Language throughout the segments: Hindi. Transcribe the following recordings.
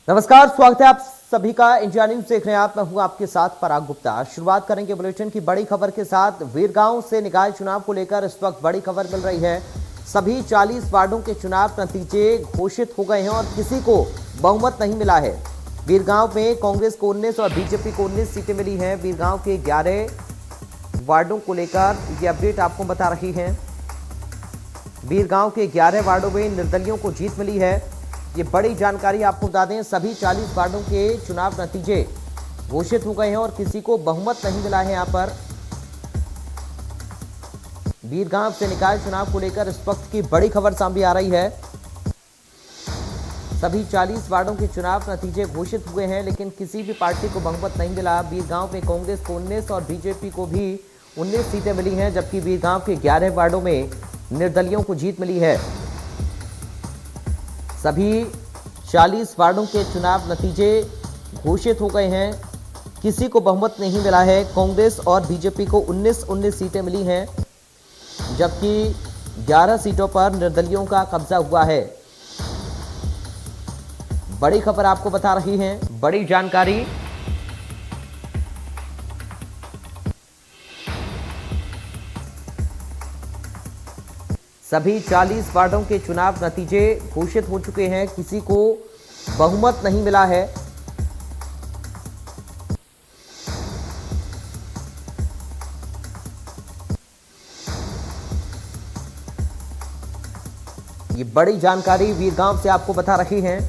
नमस्कार, स्वागत है आप सभी का। इंडिया न्यूज देख रहे हैं आप। मैं हूं आपके साथ पराग गुप्ता। शुरुआत करेंगे बुलेटिन की बड़ी खबर के साथ। वीरगांव से निकाय चुनाव को लेकर इस वक्त बड़ी खबर मिल रही है। सभी 40 वार्डों के चुनाव नतीजे घोषित हो गए हैं और किसी को बहुमत नहीं मिला है। वीरगांव में कांग्रेस को 19 और बीजेपी को 19 सीटें मिली हैं। वीरगांव के 11 वार्डों को लेकर ये अपडेट आपको बता रही है। वीरगांव के 11 वार्डों में निर्दलियों को जीत मिली है। ये बड़ी जानकारी आपको बता दें, सभी 40 वार्डों के चुनाव नतीजे घोषित हो गए हैं और किसी को बहुमत नहीं मिला है। यहां पर वीरगांव से निकाय चुनाव को लेकर इस वक्त की बड़ी खबर सामने आ रही है। सभी 40 वार्डों के चुनाव नतीजे घोषित हुए हैं, लेकिन किसी भी पार्टी को बहुमत नहीं मिला। वीरगांव में कांग्रेस को 19 और बीजेपी को भी 19 सीटें मिली हैं, जबकि वीरगांव के 11 वार्डों में निर्दलियों को जीत मिली है। सभी 40 वार्डों के चुनाव नतीजे घोषित हो गए हैं। किसी को बहुमत नहीं मिला है। कांग्रेस और बीजेपी को 19-19 सीटें मिली हैं, जबकि 11 सीटों पर निर्दलियों का कब्जा हुआ है। बड़ी खबर आपको बता रही है, बड़ी जानकारी। सभी 40 वार्डों के चुनाव नतीजे घोषित हो चुके हैं। किसी को बहुमत नहीं मिला है। ये बड़ी जानकारी वीरगांव से आपको बता रही हैं।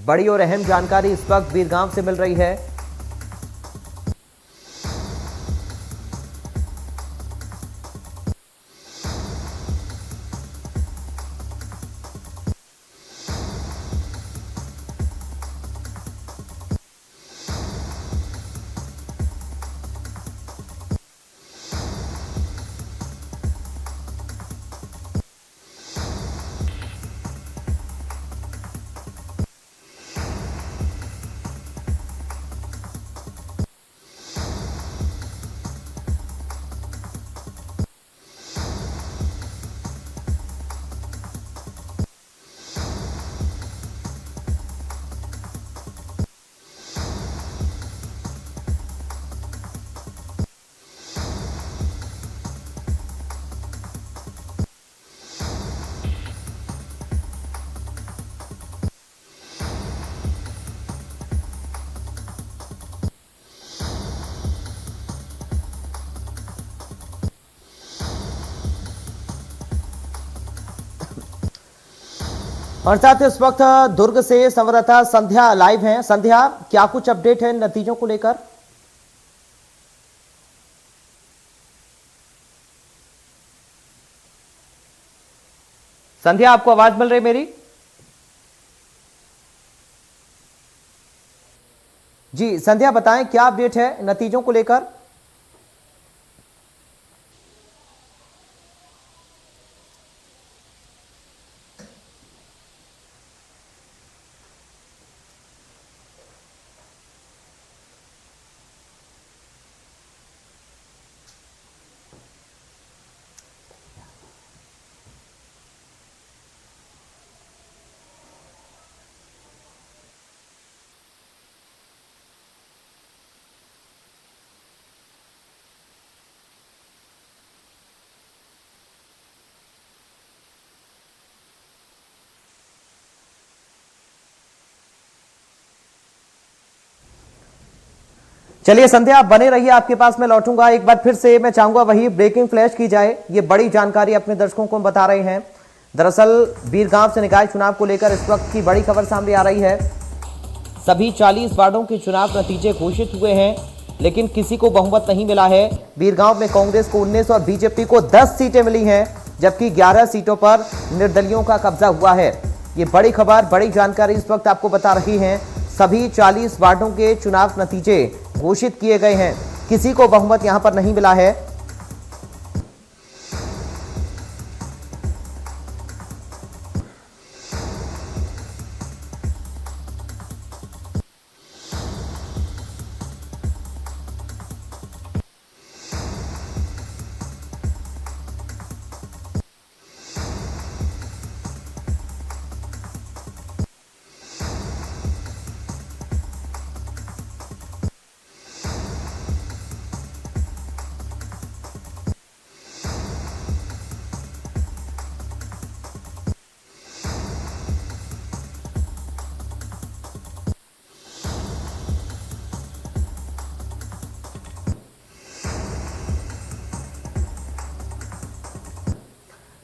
बड़ी और अहम जानकारी इस वक्त वीरगांव से मिल रही है। और साथ ही इस वक्त दुर्ग से संवाददाता संध्या लाइव हैं। संध्या, क्या कुछ अपडेट है नतीजों को लेकर? संध्या, आपको आवाज मिल रही मेरी? जी संध्या, बताएं क्या अपडेट है नतीजों को लेकर? चलिए संध्या, आप बने रहिए, आपके पास मैं लौटूंगा। एक बार फिर से मैं चाहूंगा वही ब्रेकिंग फ्लैश की जाए। ये बड़ी जानकारी अपने दर्शकों को बता रहे हैं। दरअसल वीरगांव से निकाय चुनाव को लेकर इस वक्त की बड़ी खबर सामने आ रही है। सभी 40 वार्डों के चुनाव नतीजे घोषित हुए हैं, लेकिन किसी को बहुमत नहीं मिला है। वीरगांव में कांग्रेस को 19 और बीजेपी को 10 सीटें मिली हैं, जबकि 11 सीटों पर निर्दलियों का कब्जा हुआ है। ये बड़ी खबर, बड़ी जानकारी इस वक्त आपको बता रही हैं। सभी 40 वार्डों के चुनाव नतीजे घोषित किए गए हैं। किसी को बहुमत यहां पर नहीं मिला है।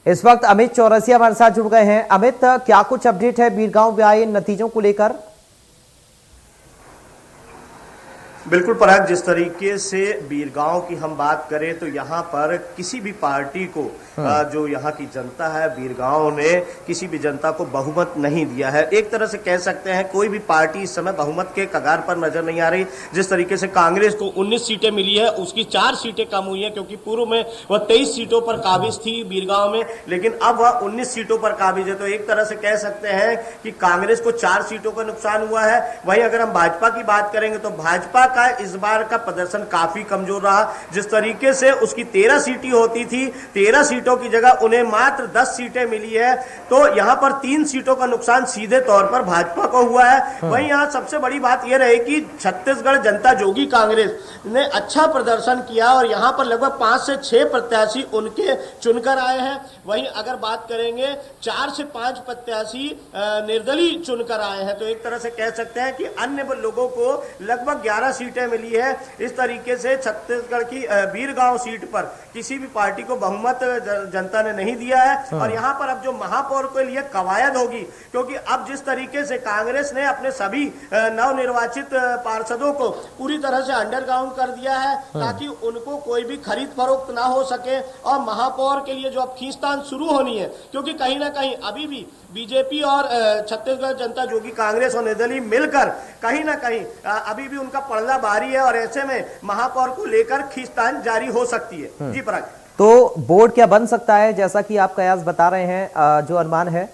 इस वक्त अमित चौरसिया हमारे साथ जुड़ गए हैं। अमित, क्या कुछ अपडेट है बीरगांव में आए नतीजों को लेकर? बिल्कुल पराग, जिस तरीके से बीरगांव की हम बात करें तो यहाँ पर किसी भी पार्टी को जो यहाँ की जनता है, बीरगांव ने किसी भी जनता को बहुमत नहीं दिया है। एक तरह से कह सकते हैं कोई भी पार्टी इस समय बहुमत के कगार पर नजर नहीं आ रही। जिस तरीके से कांग्रेस को 19 सीटें मिली है, उसकी 4 सीटें कम हुई है, क्योंकि पूर्व में वह 23 सीटों पर काबिज थी बीरगांव में, लेकिन अब वह 19 सीटों पर काबिज है। तो एक तरह से कह सकते हैं कि कांग्रेस को 4 सीटों का नुकसान हुआ है। वहीं अगर हम भाजपा की बात करेंगे तो भाजपा का इस बार का प्रदर्शन काफी कमजोर रहा। जिस तरीके से उसकी 13 सीटें होती थी, 13 सीटों की जगह उन्हें मात्र 10 सीटें मिली है। तो यहां पर 3 सीटों का नुकसान सीधे तौर पर भाजपा को हुआ है। वहीं यहां सबसे बड़ी बात यह रही कि छत्तीसगढ़ जनता जोगी कांग्रेस ने अच्छा प्रदर्शन किया और यहां पर लगभग 5 से 6 प्रत्याशी उनके चुनकर आए हैं। वहीं अगर बात करेंगे 4 से 5 प्रत्याशी निर्दलीय चुनकर आए हैं। तो एक तरह से कह सकते हैं कि अन्य लोगों को लगभग 11 सीटें मिली है। इस तरीके से छत्तीसगढ़ की बीरगांव सीट पर किसी भी पार्टी को बहुमत जनता ने नहीं दिया है। और यहां पर अब जो महापौर के लिए कवायद होगी, क्योंकि अब जिस तरीके से कांग्रेस ने अपने सभी नवनिर्वाचित पार्षदों को पूरी तरह से अंडरग्राउंड कर दिया है ताकि उनको कोई भी खरीद फरोख्त ना हो सके, और महापौर के लिए जो अब खींचतान शुरू होनी है, क्योंकि कहीं ना कहीं अभी भी बीजेपी और छत्तीसगढ़ जनता जोगी कांग्रेस और निर्दलीय मिलकर कहीं ना कहीं अभी भी उनका पड़ला भारी है, और ऐसे में महापौर को लेकर खींचतान जारी हो सकती है। जी पराग। तो बोर्ड क्या बन सकता है, जैसा कि आप कयास बता रहे हैं, जो अनुमान है?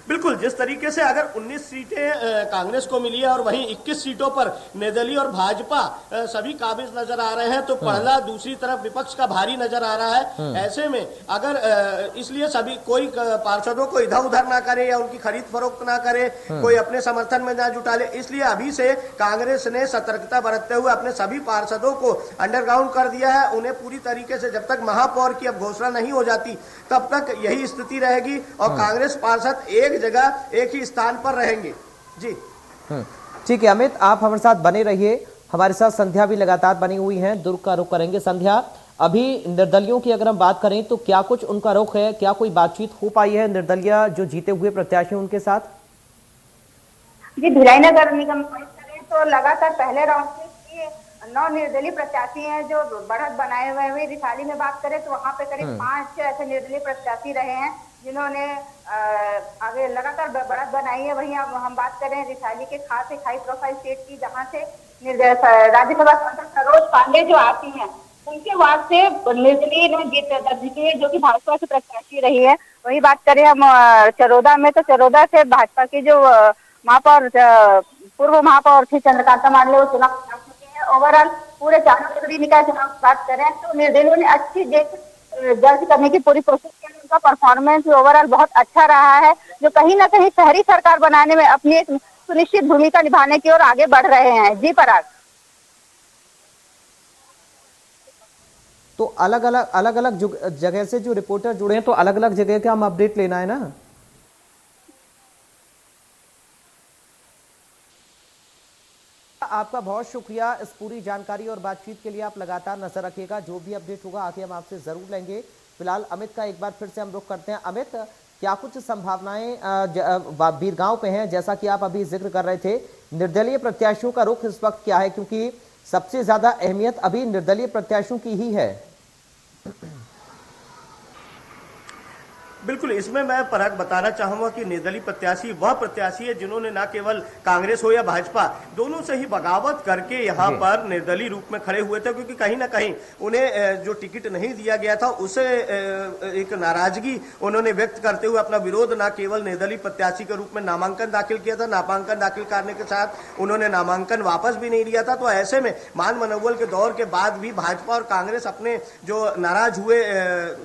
बिल्कुल, जिस तरीके से अगर 19 सीटें कांग्रेस को मिली है और वहीं 21 सीटों पर निर्दलीय और भाजपा सभी काबिज नजर आ रहे हैं, तो पहला दूसरी तरफ विपक्ष का भारी नजर आ रहा है। ऐसे में अगर इसलिए सभी कोई पार्षदों को इधर उधर ना करे या उनकी खरीद फरोख्त ना करे, कोई अपने समर्थन में ना जुटा ले, इसलिए अभी से कांग्रेस ने सतर्कता बरतते हुए अपने सभी पार्षदों को अंडरग्राउंड कर दिया है। उन्हें पूरी तरीके से जब तक महापौर की अब घोषणा नहीं हो जाती तब तक यही स्थिति रहेगी और कांग्रेस पार्षद एक जगह एक ही स्थान पर रहेंगे। जी ठीक है अमित, आप हमारे साथ बने रहिए। हमारे साथ संध्या भी लगातार बनी हुई हैं, दुर्ग का रुख करेंगे। संध्या, अभी निर्दलियों की अगर हम बात करें तो क्या कुछ उनका रुख है, क्या कोई बातचीत हो पाई है निर्दलीय जो जीते हुए प्रत्याशी उनके साथ? जी, भिलाई नगर निगम करें तो लगातार पहले राउंड से 9 निर्दलीय प्रत्याशी हैं जो बढ़त बनाए हुए हैं। रिसाली में बात करें तो वहां पे करीब 5 ऐसे निर्दलीय प्रत्याशी रहे हैं जिन्होंने आगे लगातार बढ़त बनाई है। वहीं अब हम बात करें रिसाली के खास एक हाई प्रोफाइल सीट की, जहां से राज्यसभा सांसद सरोज पांडे जो आती हैं, उनके वार्ड से निर्दलीय ने जीत दर्ज की है, जो कि भाजपा की प्रत्याशी रही है। वही बात करें हम चरोदा में, तो चरोदा से भाजपा की जो महापौर पूर्व महापौर थी चंद्रकांता मांडले, वो चुनाव लड़ चुके हैं। ओवरऑल पूरे चारों नगरीय निकाय चुनाव की बात करें तो निर्दलीयों ने अच्छी जीत दर्ज करने की पूरी कोशिश की। उनका परफॉर्मेंस ओवरऑल बहुत अच्छा रहा है, जो कहीं ना कहीं शहरी सरकार बनाने में अपनी एक सुनिश्चित भूमिका निभाने की ओर आगे बढ़ रहे हैं। जी पराग। तो अलग अलग जगह से जो रिपोर्टर जुड़े हैं, तो अलग अलग जगह का हम अपडेट लेना है ना। आपका बहुत शुक्रिया इस पूरी जानकारी और बातचीत के लिए। आप लगातार नजर रखिएगा, जो भी अपडेट होगा आगे हम आपसे जरूर लेंगे। फिलहाल अमित का एक बार फिर से हम रुख करते हैं। अमित, क्या कुछ संभावनाएं बीरगांव पे हैं, जैसा कि आप अभी जिक्र कर रहे थे, निर्दलीय प्रत्याशियों का रुख इस वक्त क्या है, क्योंकि सबसे ज्यादा अहमियत अभी निर्दलीय प्रत्याशियों की ही है। बिल्कुल, इसमें मैं पराग बताना चाहूंगा कि निर्दलीय प्रत्याशी वह प्रत्याशी है जिन्होंने न केवल कांग्रेस हो या भाजपा, दोनों से ही बगावत करके यहाँ पर निर्दलीय रूप में खड़े हुए थे, क्योंकि कहीं ना कहीं उन्हें जो टिकट नहीं दिया गया था उसे एक नाराजगी उन्होंने व्यक्त करते हुए अपना विरोध न केवल निर्दलीय प्रत्याशी के रूप में नामांकन दाखिल किया था, नामांकन दाखिल करने के साथ उन्होंने नामांकन वापस भी नहीं लिया था। तो ऐसे में मान मनोबल के दौर के बाद भी भाजपा और कांग्रेस अपने जो नाराज हुए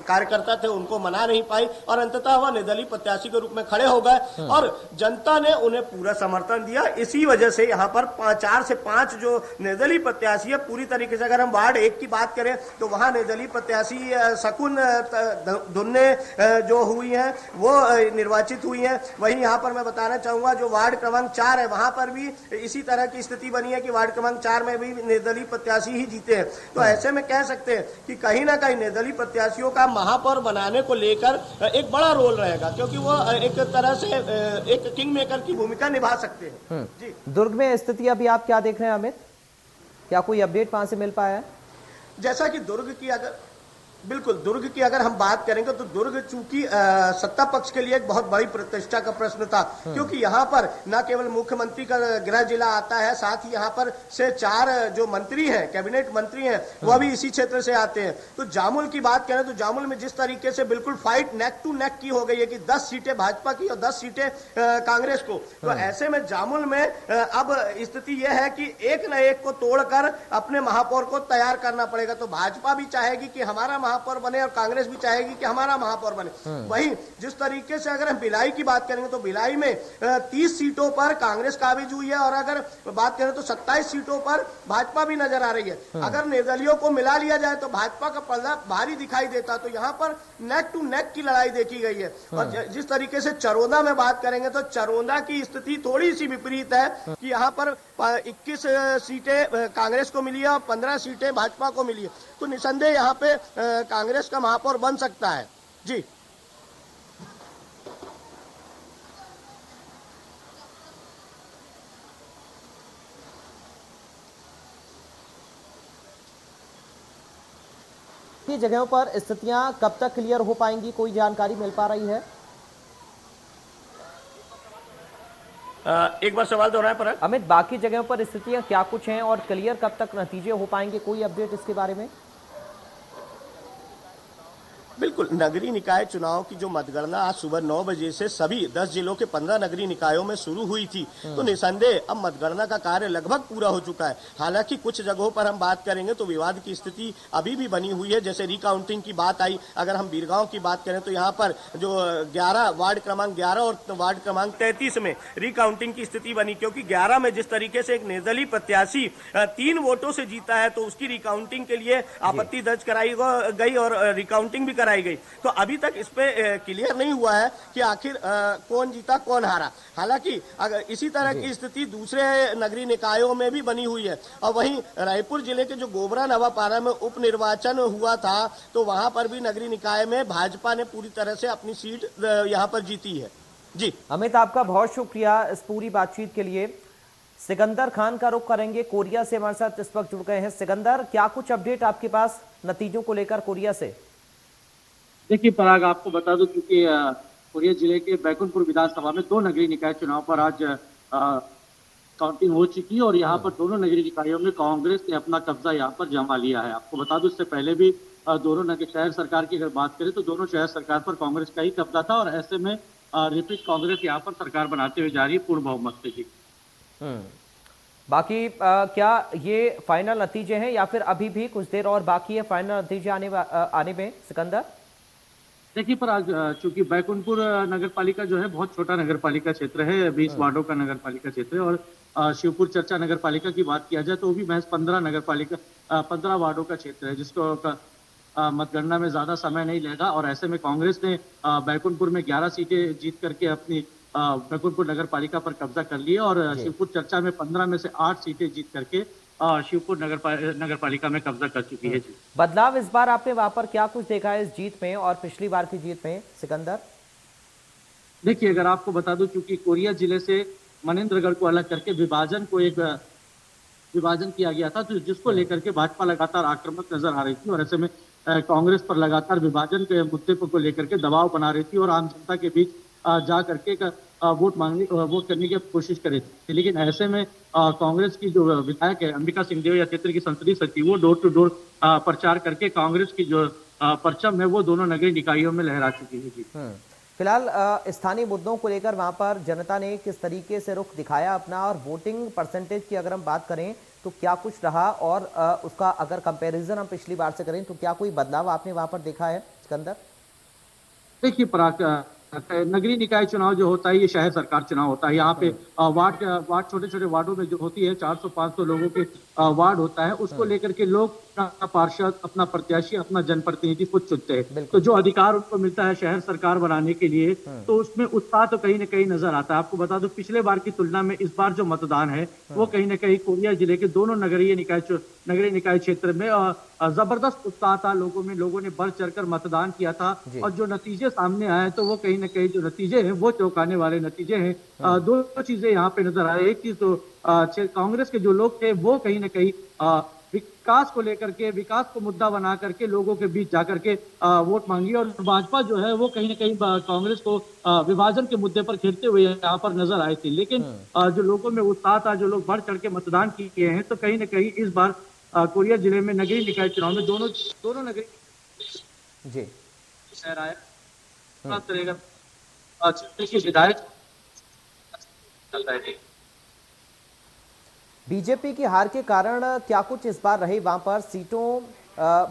कार्यकर्ता थे उनको मना नहीं पाई। और अंततः वह निर्दलीय प्रत्याशी के रूप में खड़े हो गए और जनता ने उन्हें पूरा समर्थन दिया। इसी वजह से यहाँ पर 4 से 5 जो निर्दलीय प्रत्याशी है, पूरी तरीके से अगर हम वार्ड 1 की बात करें तो वहां निर्दलीय प्रत्याशी शकुन धुन्ने जो हुई है वो निर्वाचित हुई है। वहीं यहाँ पर मैं बताना चाहूंगा जो वार्ड क्रमांक 4 है वहां पर भी इसी तरह की स्थिति बनी है कि वार्ड क्रमांक 4 में भी निर्दलीय प्रत्याशी ही जीते हैं। तो ऐसे में कह सकते हैं कि कहीं ना कहीं निर्दलीय प्रत्याशियों का महापौर बनाने को लेकर एक बड़ा रोल रहेगा, क्योंकि वो एक तरह से एक किंग मेकर की भूमिका निभा सकते हैं। जी, दुर्ग में स्थिति अभी आप क्या देख रहे हैं अमित, क्या कोई अपडेट वहां से मिल पाया है? जैसा कि दुर्ग की अगर हम बात करेंगे तो दुर्ग चूंकि सत्ता पक्ष के लिए एक बहुत बड़ी प्रतिष्ठा का प्रश्न था, क्योंकि यहाँ पर न केवल मुख्यमंत्री का गृह जिला आता है, साथ ही यहाँ पर से 4 जो मंत्री हैं, कैबिनेट मंत्री हैं, वह भी इसी क्षेत्र से आते हैं। तो जामुल की बात करें तो जामुल में जिस तरीके से बिल्कुल फाइट नेक टू नेक की हो गई है कि 10 सीटें भाजपा की और 10 सीटें कांग्रेस को, तो ऐसे में जामुल में अब स्थिति यह है कि एक न एक को तोड़कर अपने महापौर को तैयार करना पड़ेगा। तो भाजपा भी चाहेगी कि हमारा महापौर बने और कांग्रेस भी चाहेगी कि हमारा महापौर बने। वहीं जिस तरीके से अगर हम भिलाई की बात करेंगे तो भिलाई में 30 सीटों पर कांग्रेस काबिज हुई है और अगर बात करें तो 27 सीटों पर भाजपा भी नजर आ रही है। अगर निर्दलियों को मिला लिया जाए तो भाजपा का पलड़ा भारी दिखाई देता। तो यहाँ पर नेक टू नेक की लड़ाई देखी गई है। और जिस तरीके से चरोदा में बात करेंगे तो चरोदा की स्थिति थोड़ी सी विपरीत है कि यहाँ पर 21 सीटें कांग्रेस को मिली है और 15 सीटें भाजपा को मिली है। तो निसंदेह यहाँ पे कांग्रेस का महापौर बन सकता है। जी, की जगहों पर स्थितियां कब तक क्लियर हो पाएंगी, कोई जानकारी मिल पा रही है? एक बार सवाल दोहराएं पराग। अमित, बाकी जगहों पर स्थितियां क्या कुछ हैं और क्लियर कब तक नतीजे हो पाएंगे, कोई अपडेट इसके बारे में? बिल्कुल, नगरीय निकाय चुनाव की जो मतगणना आज सुबह 9 बजे से सभी 10 जिलों के 15 नगरीय निकायों में शुरू हुई थी। तो निसंदेह अब मतगणना का कार्य लगभग पूरा हो चुका है। हालांकि कुछ जगहों पर हम बात करेंगे तो विवाद की स्थिति अभी भी बनी हुई है। जैसे रिकाउंटिंग की बात आई, अगर हम बीरगांव की बात करें तो यहाँ पर जो 11 वार्ड क्रमांक 11 और वार्ड क्रमांक 33 में रिकाउंटिंग की स्थिति बनी, क्योंकि 11 में जिस तरीके से एक निर्दलीय प्रत्याशी 3 वोटों से जीता है तो उसकी रिकाउंटिंग के लिए आपत्ति दर्ज कराई गई और रिकाउंटिंग भी कराई गई। तो अभी तक इस पे क्लियर नहीं हुआ है कि आखिर कौन जीता कौन हारा। हालांकि अगर इसी तरह की स्थिति दूसरे नगरीय निकायों में भी बनी हुई है। और वहीं रायपुर जिले के जो गोबरा नवापारा में उप निर्वाचन हुआ था तो वहां पर भी नगरीय निकाय में भाजपा ने पूरी तरह से अपनी सीट यहां पर जीती है। जी अमित, आपका बहुत शुक्रिया इस पूरी बातचीत के लिए। सिकंदर खान का रुख करेंगे, कोरिया से हमारे साथ इस वक्त जुड़ गए हैं। सिकंदर, क्या कुछ अपडेट आपके पास नतीजों को लेकर कोरिया से? देखिए पराग, आपको बता दूं क्योंकि कोरिया जिले के बैकुंठपुर विधानसभा में 2 नगरीय निकाय चुनाव पर आज काउंटिंग हो चुकी है और यहाँ पर दोनों नगरीय निकायों में कांग्रेस ने अपना कब्जा यहाँ पर जमा लिया है। आपको बता दूं इससे पहले भी दोनों नगर शहर सरकार की अगर बात करें तो दोनों शहर सरकार पर कांग्रेस का ही कब्जा था और ऐसे में रिपीट कांग्रेस यहाँ पर सरकार बनाते हुए जा रही है पूर्ण बहुमत से। जी बाकी क्या ये फाइनल नतीजे हैं या फिर अभी भी कुछ देर और बाकी है फाइनल नतीजे आने में? सिकंदर, देखिए पर आज चूंकि बैकुंठपुर नगर पालिका जो है बहुत छोटा नगर पालिका क्षेत्र है, 20 वार्डों का नगर पालिका क्षेत्र है और शिवपुर चर्चा नगर पालिका की बात किया जाए तो वो भी महज 15 वार्डों का क्षेत्र है, जिसको मतगणना में ज्यादा समय नहीं लेगा। और ऐसे में कांग्रेस ने बैकुंठपुर में 11 सीटें जीत करके अपनी बैकुंठपुर नगर पालिका पर कब्जा कर लिया और शिवपुर चर्चा में 15 में से 8 सीटें जीत करके शिवपुर नगर पालिका में कब्जा कर चुकी है। बदलाव इस बार आपने वहां पर क्या कुछ देखा है इस जीत में और पिछली बार की जीत में, सिकंदर? देखिए अगर आपको बता दूं, चूंकि कोरिया जिले से मनेंद्रगढ़ को अलग करके विभाजन किया गया था, तो जिसको लेकर के भाजपा लगातार आक्रामक नजर आ रही थी और ऐसे में कांग्रेस पर लगातार विभाजन के मुद्दे को लेकर के दबाव बना रही थी और आम जनता के बीच जा करके वोट करने की कोशिश करे थे। लेकिन ऐसे में कांग्रेस की जो विधायक है अंबिका सिंहदेव या क्षेत्र की संसदीय सचिव, वो डोर टू डोर प्रचार करके कांग्रेस की जो परचम है वो दोनों नगरीय निकायों में लहरा चुकी है। जी फिलहाल स्थानीय मुद्दों को लेकर वहां पर जनता ने किस तरीके से रुख दिखाया अपना, और वोटिंग परसेंटेज की अगर हम बात करें तो क्या कुछ रहा और उसका अगर कंपैरिजन हम पिछली बार से करें तो क्या कोई बदलाव आपने वहां पर देखा है, सिकंदर? देखिए पराग, नगरीय निकाय चुनाव जो होता है ये शहर सरकार चुनाव होता है। यहाँ पे वार्ड छोटे छोटे वार्डों में जो होती है 400-500 लोगों के वार्ड होता है, उसको लेकर के लोग अपना पार्षद, अपना प्रत्याशी, अपना जनप्रतिनिधि खुद चुनते हैं। तो बिल्कुल। जो अधिकार उनको मिलता है शहर सरकार बनाने के लिए, तो उसमें उत्साह तो कहीं ना कहीं नजर आता है। आपको बता दूं पिछले बार की तुलना में इस बार जो मतदान है वो कहीं ना कहीं कोरिया जिले के दोनों नगरीय निकाय क्षेत्र में जबरदस्त उत्साह था लोगों में। लोगों ने बढ़ चढ़कर मतदान किया था जी। और जो नतीजे सामने आए तो वो कहीं ना कहीं जो नतीजे हैं वो चौंकाने वाले नतीजे हैं। दो चीजें यहाँ पे नजर आ रही है। एक चीज तो कांग्रेस के जो लोग थे वो कहीं ना कहीं विकास को लेकर के, विकास को मुद्दा बना करके लोगों के बीच जाकर के वोट मांगी, और भाजपा जो है वो कहीं ना कहीं कांग्रेस को विभाजन के मुद्दे पर खेलते हुए यहाँ पर नजर आए थे। लेकिन जो लोगों में उत्साह था, जो लोग बढ़ चढ़ के मतदान किए हैं, तो कहीं ना कहीं इस बार कोरिया जिले में नगरीय निकाय चुनाव में दोनों दोनों नगरीय जी। शहर आए बात करेगा क्षेत्र के विधायक चल रहे थे। बीजेपी की हार के कारण क्या कुछ इस बार रहे वहां पर सीटों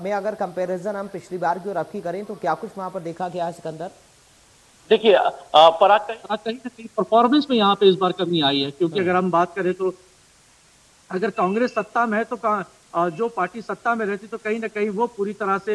में? अगर कंपैरिजन हम पिछली बार की और अब की करें तो क्या कुछ वहां पर देखा गया है सिकंदर? देखिए पराग, कहीं ना कहीं परफॉर्मेंस में यहाँ पे इस बार कमी आई है, क्योंकि अगर हम बात करें तो अगर कांग्रेस सत्ता में है तो जो पार्टी सत्ता में रहती तो कहीं ना कहीं वो पूरी तरह से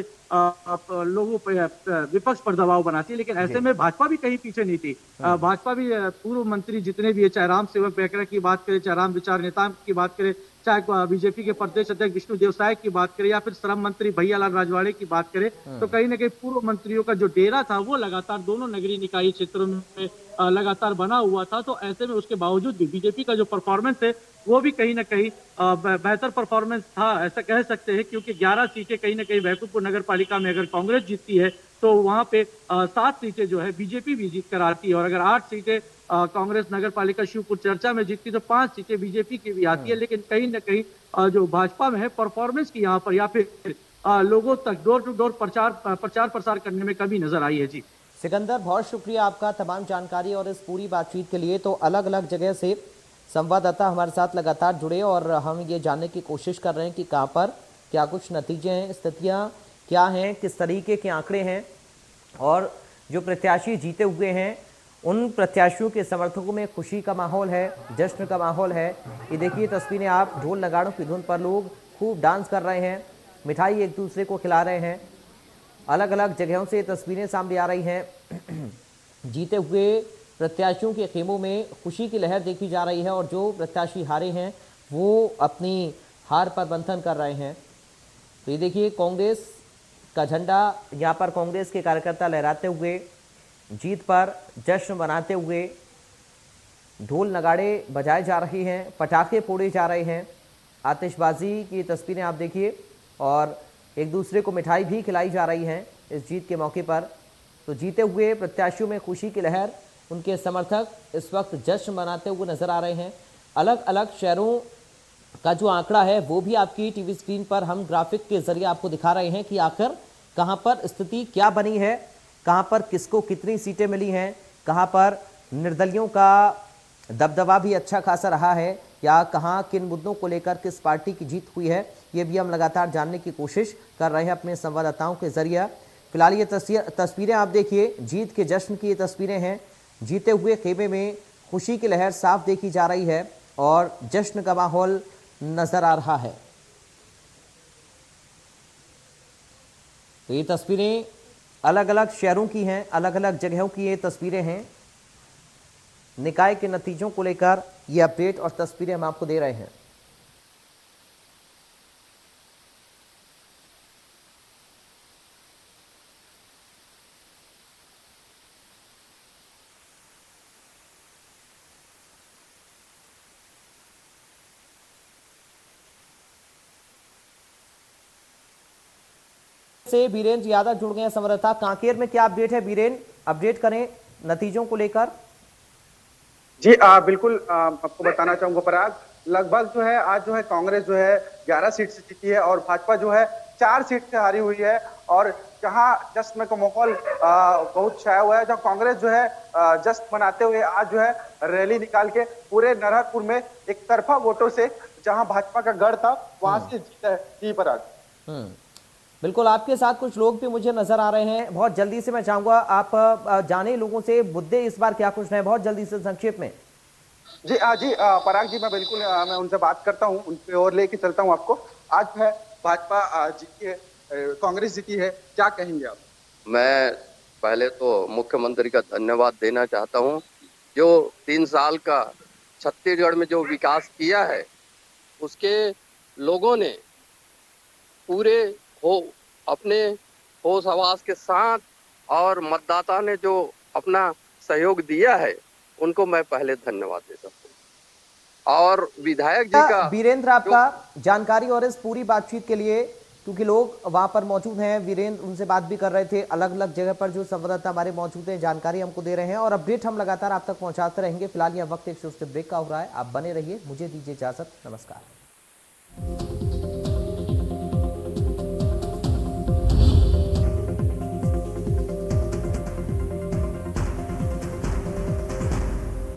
लोगों पर, विपक्ष पर दबाव बनाती है। लेकिन ऐसे में भाजपा भी कहीं पीछे नहीं थी। भाजपा भी पूर्व मंत्री जितने भी है, चाहे राम सेवक बेकरा की बात करें, चाहे राम विचार नेता की बात करें, चाहे बीजेपी के प्रदेश अध्यक्ष विष्णु देव साय की बात करें, या फिर श्रम मंत्री भैयालाल राजवाड़े की बात करें, तो कहीं ना कहीं पूर्व मंत्रियों का जो डेरा था वो लगातार दोनों नगरीय निकाय क्षेत्रों में लगातार बना हुआ था। तो ऐसे में उसके बावजूद भी बीजेपी का जो परफॉर्मेंस है वो भी कहीं ना कहीं बेहतर परफॉर्मेंस था, ऐसा कह सकते हैं। क्योंकि 11 सीटें कहीं ना कहीं बैकुंठपुर नगर पालिका में अगर कांग्रेस जीतती है तो वहां पे 7 सीटें जो है बीजेपी भी जीत कर आती है, और अगर 8 सीटें कांग्रेस नगर पालिका शिवपुर चर्चा में जीतती तो 5 सीटें बीजेपी की भी आती है। लेकिन कहीं ना कहीं जो भाजपा में है परफॉर्मेंस की यहाँ पर या फिर लोगों तक डोर टू डोर प्रचार प्रसार करने में कमी नजर आई है। जी सिकंदर, बहुत शुक्रिया आपका तमाम जानकारी और इस पूरी बातचीत के लिए। तो अलग अलग जगह से संवाददाता हमारे साथ लगातार जुड़े और हम ये जानने की कोशिश कर रहे हैं कि कहाँ पर क्या कुछ नतीजे हैं, स्थितियाँ क्या हैं, किस तरीके के आंकड़े हैं, और जो प्रत्याशी जीते हुए हैं उन प्रत्याशियों के समर्थकों में खुशी का माहौल है, जश्न का माहौल है। ये देखिए तस्वीरें आप, ढोल नगाड़ों की धुन पर लोग खूब डांस कर रहे हैं, मिठाई एक दूसरे को खिला रहे हैं। अलग अलग जगहों से तस्वीरें सामने आ रही हैं। जीते हुए प्रत्याशियों के खेमों में खुशी की लहर देखी जा रही है और जो प्रत्याशी हारे हैं वो अपनी हार पर मंथन कर रहे हैं। तो ये देखिए कांग्रेस का झंडा यहाँ पर कांग्रेस के कार्यकर्ता लहराते हुए, जीत पर जश्न मनाते हुए, ढोल नगाड़े बजाए जा रहे हैं, पटाखे फोड़े जा रहे हैं, आतिशबाजी की तस्वीरें आप देखिए, और एक दूसरे को मिठाई भी खिलाई जा रही हैं इस जीत के मौके पर। तो जीते हुए प्रत्याशियों में खुशी की लहर, उनके समर्थक इस वक्त जश्न मनाते हुए नजर आ रहे हैं। अलग अलग शहरों का जो आंकड़ा है वो भी आपकी टीवी स्क्रीन पर हम ग्राफिक के जरिए आपको दिखा रहे हैं कि आखिर कहां पर स्थिति क्या बनी है, कहां पर किसको कितनी सीटें मिली हैं, कहां पर निर्दलियों का दबदबा भी अच्छा खासा रहा है, या कहां किन मुद्दों को लेकर किस पार्टी की जीत हुई है, ये भी हम लगातार जानने की कोशिश कर रहे हैं अपने संवाददाताओं के जरिए। फिलहाल ये तस्वीरें आप देखिए, जीत के जश्न की ये तस्वीरें हैं। जीते हुए खेमे में खुशी की लहर साफ देखी जा रही है और जश्न का माहौल नजर आ रहा है। तो ये तस्वीरें अलग अलग शहरों की हैं, अलग अलग जगहों की ये तस्वीरें हैं। निकाय के नतीजों को लेकर ये अपडेट और तस्वीरें हम आपको दे रहे हैं। से बीरेन यादव जुड़ गए हैं संवाददाता। कांकेर में क्या अपडेट है बीरेन, अपडेट करें नतीजों को लेकर। जी बिल्कुल आपको बताना चाहूंगा पराग, लगभग जो है आज जो है कांग्रेस जो है 11 सीट से जीती है और भाजपा जो है 4 सीट से हारी हुई है। और जहां जश्न का माहौल बहुत छाया हुआ है, जहां कांग्रेस जो है जश्न मनाते हुए आज जो है रैली निकाल के पूरे नरहरपुर में एक तरफा वोटों से जहां भाजपा का गढ़ था वहां से जीता है। जी पराग। बिल्कुल, आपके साथ कुछ लोग भी मुझे नजर आ रहे हैं। बहुत जल्दी से मैं चाहूंगा आप जाने लोगों से मुद्दे इस बार क्या कुछ रहे, बहुत जल्दी से संक्षेप में। जी पराग जी, मैं बिल्कुल मैं उनसे बात करता हूँ, उनके और लेके चलता हूँ आपको। आज जो है भाजपा जीती है, कांग्रेस जीती है, क्या कहेंगे आप? मैं पहले तो मुख्यमंत्री का धन्यवाद देना चाहता हूं, जो 3 साल का छत्तीसगढ़ में जो विकास किया है उसके लोगों ने पूरे हो अपने होश हवास के साथ और मतदाता ने जो अपना सहयोग दिया है उनको मैं पहले धन्यवाद देता हूं। और विधायक जी का वीरेंद्र, आपका जानकारी और इस पूरी बातचीत के लिए, क्योंकि लोग वहां पर मौजूद हैं, वीरेंद्र उनसे बात भी कर रहे थे, अलग अलग जगह पर जो संवाददाता हमारे मौजूद हैं जानकारी हमको दे रहे हैं और अपडेट हम लगातार आप तक पहुंचाते रहेंगे। फिलहाल यह वक्त एक छोटे ब्रेक का हो रहा है, आप बने रहिए, मुझे दीजिए इजाजत, नमस्कार।